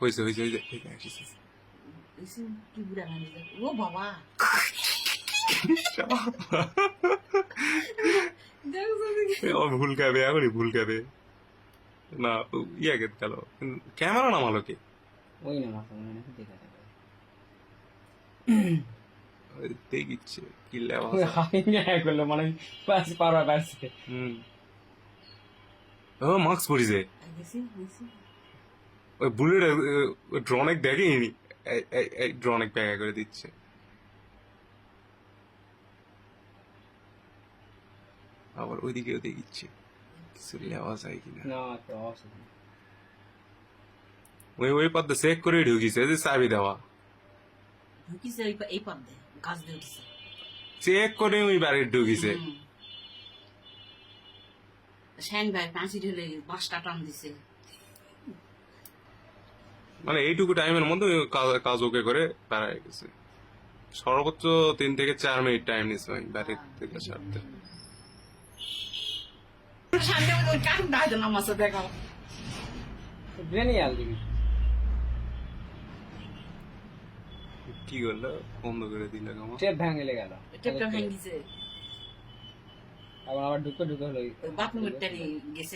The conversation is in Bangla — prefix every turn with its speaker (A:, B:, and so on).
A: হয়েছে হয়েছে হয়েছে আসিস
B: কি বুড়া মানে ও বাবা
A: ভুল খাবে এখনই ভুল খাবে না ইয়া গেত গেল ক্যামেরা নামালো কে
C: ওই না মাথা মনে নাকি দেখা যাবে
A: দেখিচ্ছে কি লেওয়া
C: ওই হাই নিয়ে করলো মানে পাঁচ পারা পারছে
A: ও মাস্ক পরিছে
B: গেছি গেছি
A: ওই বুলেট ড্রনেক দেখেনি ড্রনেক ব্যাগা করে দিচ্ছে আবার ওইদিকেও দেখিচ্ছে কিছু লেওয়া যায় কিনা
C: না তো অসুবিধা নেই।
A: ওই পথে চেক করে ঢুকিছে যে চাবি দেওয়া
B: ঢুকিছে এই পথ দিয়ে গাছ দিয়ে উঠছে
A: চেক করে ওই বাড়ির ঢুকিছে
B: শ্যান ভাই পাঁচি ঢেলে বাসটা টান দিছে
A: মানে এইটুকু টাইমের মধ্যে ওই কাজ ওকে করে বেড়ায় গেছে সর্বোচ্চ 3 থেকে 4 মিনিট টাইম নিচ্ছে ওই বাড়ির থেকে ছাড়তে
B: শান্তি ওই কাটুক না হয়তো নামাজ দেখাও
C: জেনিয়াল দিবি
A: কি করলো বন্ধ করে দিল আমার
C: টেপ ভাঙলে গেল
B: টেপটা ভেঙে গেছে
C: আবার ঢুকে ঢুকে হলো
B: বাথরুমের টানি গেছে